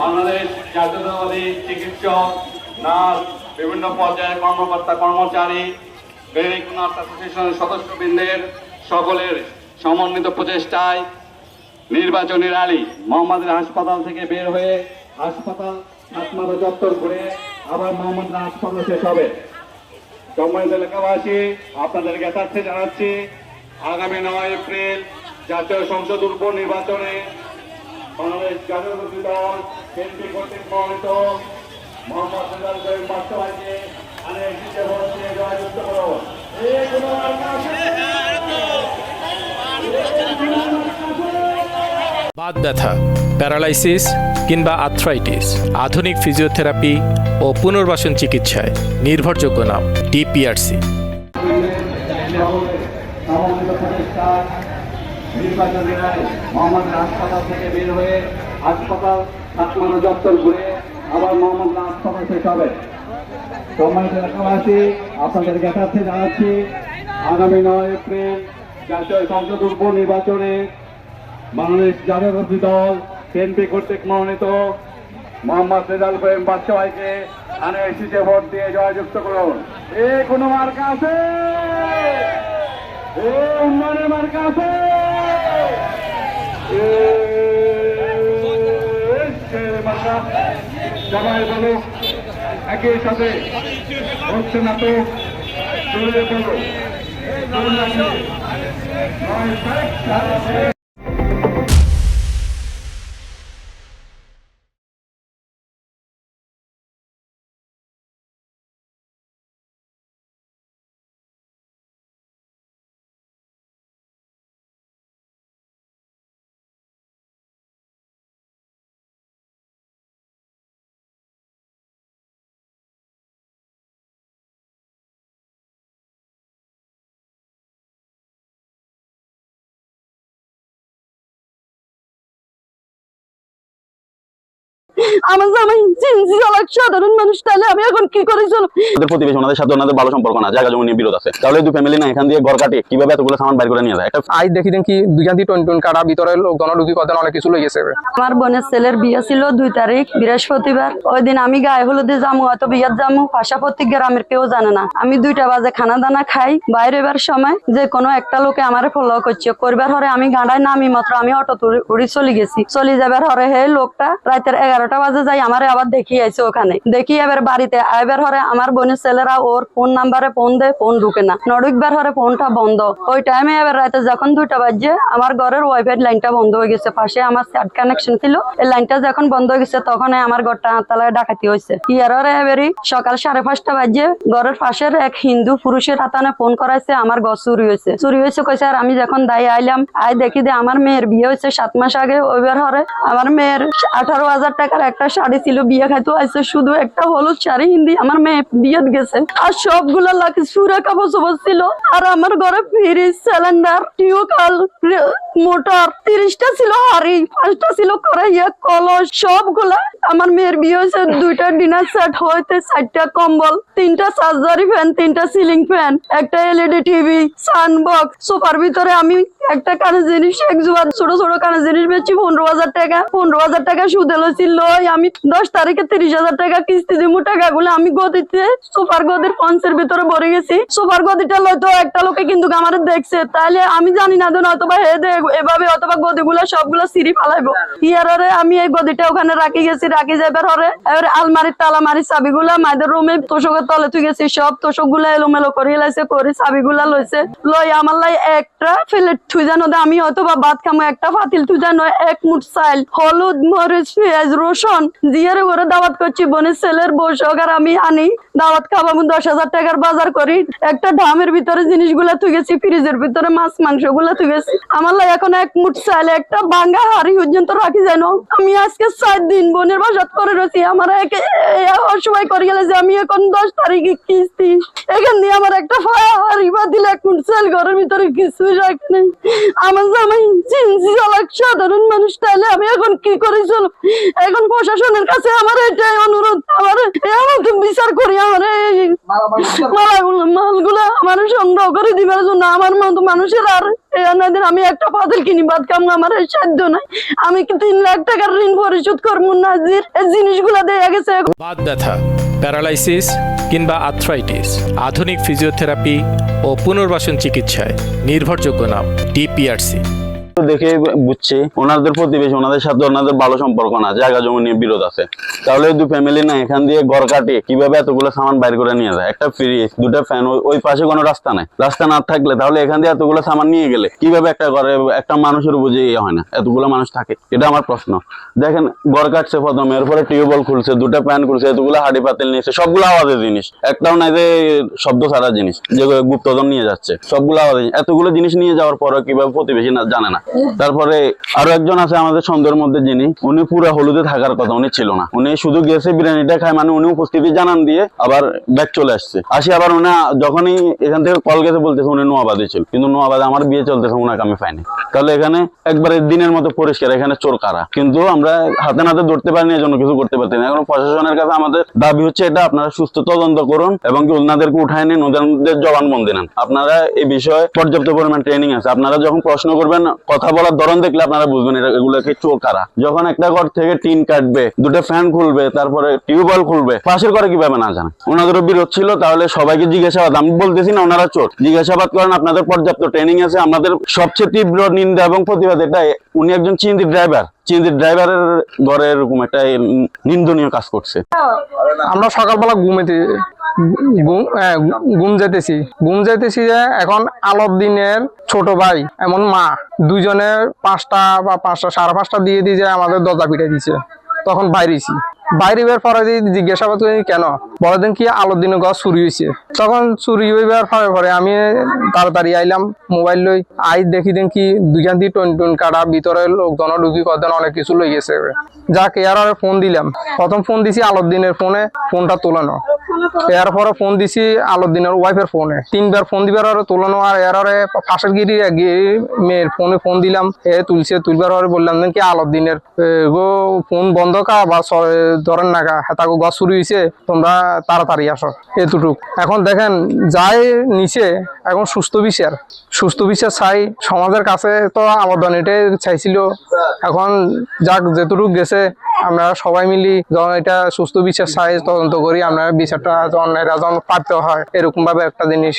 বাংলাদেশ জাতীয়তাবাদী চিকিৎসক, নার্স, বিভিন্ন পর্যায়ের কর্মকর্তা কর্মচারী, ক্লিনিক নার্স অ্যাসোসিয়েশনের সদস্যবৃন্দের সকলের সমন্বিত প্রচেষ্টায় নির্বাচনী র্যালি মোহাম্মদপুর হাসপাতাল থেকে বের হয়ে হাসপাতাল হাসমাদা চত্বর ঘুরে আবার মোহাম্মদপুর হাসপাতাল শেষ হবে। সম্মানিত এলাকাবাসী, আপনাদের জ্ঞাতার্থে জানাচ্ছি আগামী 9 এপ্রিল জাতীয় সংসদ উপনির্বাচনে বাংলাদেশ জাতীয়তাবাদী দল কেন্দ্রী কর্তৃক মনোনীত মোহাম্মদ রেজাউল করিম বাস্তবায়নকে অনেক ভোট দিয়ে জয়যুক্ত করুন। বাত ব্যথা, প্যারালাইসিস কিংবা আর্থ্রাইটিস, আধুনিক ফিজিওথেরাপি ও পুনর্বাসন চিকিৎসায় নির্ভরযোগ্য নাম ডিপিআরসি। নির্বাচনী র্যালি মোহাম্মদপুর হাসপাতাল থেকে বের হয়ে হাসপাতাল হাসমাদা চত্বর ঘুরে আবার মোহাম্মদপুর হাসপাতাল শেষ হবে। সম্মানিত এলাকাবাসী, আপনাদের জ্ঞাতার্থে জানাচ্ছি আগামী 9 এপ্রিল জাতীয় সংসদ উপনির্বাচনে বাংলাদেশ জাতীয়তাবাদী দল কেন্দ্রী কর্তৃক মনোনীত মোহাম্মদ রেজাউল করিম বাস্তবায়নকে অনেক সিটে ভোট দিয়ে জয়যুক্ত করুন। কোনো মার্কা আছে? উন্নয়নের মার্কা আছে? সবাই বলো একই সাথে, হচ্ছে না তো চলে বলো। আমার জামাই সাধারণ মানুষ, তাহলে আমি এখন কি করে চলব? ওদের প্রতিবেশী, ওনাদের সাথে ওনাদের ভালো সম্পর্ক না, জায়গা জমি নিয়ে বিরোধ আছে, তাহলে দুই ফ্যামিলি না এখান দিয়ে ঘর কাটে কিভাবে এতগুলো সামান বাইর করে নিয়ে যায়? একটা আই দেখি কি দুইখান দিয়ে টন কাটা ভিতরে লোকজন ঢুকি কথা অনেক কিছু লই গেছে। আমার বোনের ছেলের বিয়ে ছিল 2 তারিখ বৃহস্পতিবার। ওই দিন আমি গায়ে হলুদে যামু, হয়তো বিয়ার যামু, পাশাপাশি গ্রামের কেউ জানে না। আমি 2টা বাজে খানা দানা খাই, বাইরে এবার সময় যে কোনো একটা লোকে আমারে ফলো করছে করবার হরে আমি গাঁড়ায় নামি মাত্র আমি অটো উড়ি চলে গেছি। চলে যাবার হরে হে লোকটা রাতের 11টা বাজে যাই আমারে আবার দেখি আইছে ওখানে। দেখি এবার বাড়িতে আইবার হরে আমার বোনের ছেলেরা ওর ফোন নাম্বারে ফোন দেয়, ফোন ঢুকে না, নড়ুকবার হরে ফোনটা বন্ধ। ওই টাইমে এবার রাতে যখন 2টা বাজে আমার ঘরের ওয়াইফাই লাইনটা বন্ধ হয়ে গেছে। পাশে আমার স্যাট কানেকশন ছিল, এই লাইনটা যখন বন্ধ হয়ে গেছে তখন আমার ঘরটা তালায় ডাকাতি হয়েছে। ইয়ারে এবারই সকাল 5:30 বাজে ঘরের পাশের এক হিন্দু পুরুষের হাতানে ফোন করাইছে আমার ঘর চুরি হয়েছে কইছে। আর আমি যখন দায় আইলাম, আই দেখি যে আমার মেয়ের বিয়ে হয়েছে 7 মাস আগে। ওইবার হরে আমার মেয়ের 18,000 টাকার একটা শাড়ি ছিল, বিয়ে খাইতে আইছে শুধু একটা হলুদ শাড়ি হিন্দি আমার মেয়ে বিয়ে গেছে। আর সবগুলা লাখে সুরা কাপড় ছিল। আর আমার ঘরে ফ্রিজ, সিলিন্ডার, টিউবওয়েল, মোটর 30টা ছিল, হাড়ি 5টা ছিল, কড়াইয়া, কলস সবগুলা। আমার মেয়ের বিয়ে হয়েছে 2টা ডিনার সেট হইতে 4টা কম্বল, 3টা চার্জারি ফ্যান, 3টা সিলিং ফ্যান, একটা এলইডি টিভি, সানবক্স। সোফার ভিতরে আমি একটা কানে জিনিস, এক জোড়া ছোট ছোট কানে জিনিস বেচি 15,000 টাকা। 15,000 টাকা সুদে লইছিল। আমি 10 তারিখে 30,000 টাকা কিস্তি দিমু। টাকাগুলো আমি গদিতে সোফার গদির পঞ্চের ভিতরে ভরে গেছি। সোফার গদিটা লইতো একটা লোকে কিন্তু আমার দেখছে, তাহলে আমি জানি না দেন অথবা হে দে এভাবে অথবা গদিগুলো সবগুলো সিঁড়ি ফালাইবো। ইয়ারে আমি এই গদিটা ওখানে রাখি গেছি। রাখি যাবার হরে এবারে আলমারির তালামারি চাবিগুলা মায়েদের রুমে তোষকের তলে তুই গেছি। সব তোষকগুলো এলোমেলো করে লাইছে, করে চাবিগুলা লইছে। লই আমার লাই একটা প্লেট থুই জানো, আমি হয়তো বা ভাত খামো, একটা পাতিল থুই জানো, 1 মুঠ চাল, হলুদ, মরিচ, পেঁয়াজ, রসুন জিয়ারে করে দাওয়াত করছি। বোনের ছেলের বসক আর আমি আনি দাওয়াত খাবো। 10,000 টাকার বাজার করি। একটা ঢামের ভিতরে জিনিসগুলা তুই গেছি, ফ্রিজের ভিতরে মাছ মাংস গুলা তুই গেছি। আমার লাই এখন 1 মুঠ চাল, একটা ভাঙ্গা হাড়ি পর্যন্ত রাখি যেন। আমি আজকে 4 দিন বোনের বাসাত করে রয়েছি। আমার অসহায় করে গেলে যে আমি এখন 10 তারিখে কিস্তি, এখান দিয়ে আমার একটা হাড়ি বা দিলে 1 মুঠ চাল ঘরের ভিতরে কিছুই রাখি নাই। আমার জামাই সাধারণ মানুষ, তাহলে আমি এখন কি করে চলব? এখন প্রশাসনের কাছে আমার এটাই অনুরোধ, আমার বিচার করি। আমার মালগুলা আমার সংগ্রহ করে দিবার জন্য আমার মতো মানুষের আর এই অন্যদিন আমি একটা পাতিল কিনি ভাত খাম, আমার এই সাধ্য নাই। আমি কি 3 লাখ টাকার ঋণ পরিশোধ করবো নাজির? এই জিনিসগুলো দেয়া গেছে। বাত ব্যথা, প্যারালাইসিস কিংবা আর্থ্রাইটিস, আধুনিক ফিজিওথেরাপি ও পুনর্বাসন চিকিৎসায় নির্ভরযোগ্য নাম ডিপিআরসি। দেখে বুঝছি ওনাদের প্রতিবেশী, ওনাদের সাথে ওনাদের ভালো সম্পর্ক না, জায়গা জমি নিয়ে বিরোধ আছে। তাহলে দুই ফ্যামিলি না এখান দিয়ে ঘর কাটিয়ে কিভাবে এতগুলো সামান বাইর করে নিয়ে যায়? একটা ফ্রিজ, 2টা ফ্যান, ওই পাশে কোনো রাস্তা নাই। রাস্তা না থাকলে তাহলে এখান দিয়ে এতগুলো সামান নিয়ে গেলে কিভাবে একটা ঘরে একটা মানুষের বুঝে ইয়ে হয় না, এতগুলো মানুষ থাকে? এটা আমার প্রশ্ন। দেখেন ঘর কাটছে প্রথমে, এরপরে টিউবওয়েল খুলছে, 2টা ফ্যান খুলছে, এতগুলো হাড়ি পাতিল নিয়েছে, সবগুলো আওয়াজের জিনিস, একটাও নাই যে শব্দ ছাড়া জিনিস যেগুলো গুপ্তধন নিয়ে যাচ্ছে, সবগুলো আওয়াজ। এতগুলো জিনিস নিয়ে যাওয়ার পরে কিভাবে প্রতিবেশী না জানে না? তারপরে আরো একজন আছে আমাদের সন্দেহের মধ্যে, যিনি উনি পুরো হলুদে থাকার কথা, উনি ছিল না। উনি শুধু গেছে বিরিয়ানিটা খায়, মানে উনি উপস্থিতি জানান দিয়ে আবার ব্যাক চলে আসছে। আবার উনি যখনই এখান থেকে কল গেছে বলতেছে উনি নোয়াবাদে ছিল, কিন্তু নোয়াবাদে আমার বিয়ে চলতেছে, উনাকে আমি পাইনি। তাহলে এখানে একবারে দিনের মতো পরিষ্কার, এখানে চোর কারা, কিন্তু আমরা হাতে নাতে ধরতে পারিনি, এজন্য কিছু করতে পারছি না। এখন প্রশাসনের কাছে আমাদের দাবি হচ্ছে এটা, আপনারা সুস্থ তদন্ত করুন এবং কি ওনাদেরকে উঠায় নিন, ওনাদের জবানবন্দি নেন। আপনারা এই বিষয়ে পর্যাপ্ত পরিমাণ ট্রেনিং আছে, আপনারা যখন প্রশ্ন করবেন, কথা বলার ধরন দেখলে আপনারা বুঝবেন এগুলোকে চোর কারা। যখন একটা ঘর থেকে টিন কাটবে, 2টা ফ্যান খুলবে, তারপরে টিউবওয়েল খুলবে, পাশের ঘরে কিভাবে না জানে? ওনাদেরও বিরোধ ছিল। তাহলে সবাইকে জিজ্ঞাসাবাদ, আমি বলতেছি না ওনারা চোর, জিজ্ঞাসাবাদ করেন, আপনাদের পর্যাপ্ত ট্রেনিং আছে। আমাদের সবচেয়ে তীব্র নিন্দা এবং প্রতিবাদ এটাই, উনি একজন চিন্তি ড্রাইভারের ঘরে এরকম একটা নিন্দনীয় কাজ করছে। আমরা সকালবেলা ঘুম যাইতেছি যে এখন আলোর দিনের ছোট ভাই এমন মা দুইজনের 5টা বা 5টা 5:30 দিয়ে দিয়ে যায় আমাদের দরজা পিটাই দিছে। তখন বাইরে বের পরে জিজ্ঞাসাবাদ করি কেন, বলে দেন কি আলোর দিনে ঘর চুরি হয়েছে। তখন চুরি হইবার পরে আমি তাড়াতাড়ি আইলাম মোবাইল লই, দেখি দেন কি 2খান দিয়ে টন কাটা, ভিতরে লোকজন ঢুকি কদেন অনেক কিছু লই গেছে। যা কেয়ারে ফোন দিলাম, প্রথম ফোন দিছি আলোর দিনের ফোনে, ফোনটা তোলানো। এরপরে ফোন দিছি আলোর দিনের ওয়াইফের ফোনে, 3বার ফোন দিবার তোলানো। আর এরারে পাশের মেয়ের ফোন দিলাম, তুলবার পরে বললাম কি আলোর দিনের ফোন বন্ধ কা বা ধরেন না তাকে গছ চুরি হয়েছে, তোমরা তাড়াতাড়ি আসো, এতটুক। এখন দেখেন যাই নিচে, এখন সুস্থ বিচার চাই সমাজের কাছে। তো আবেদন এটাই চাইছিল। এখন যাক যেটুক গেছে, আমরা সবাই মিলি যখন এটা সুস্থ বিচার চাই, তদন্ত করি, আমরা বিচারটা যখন প্রাপ্ত হয় এরকম ভাবে একটা জিনিস।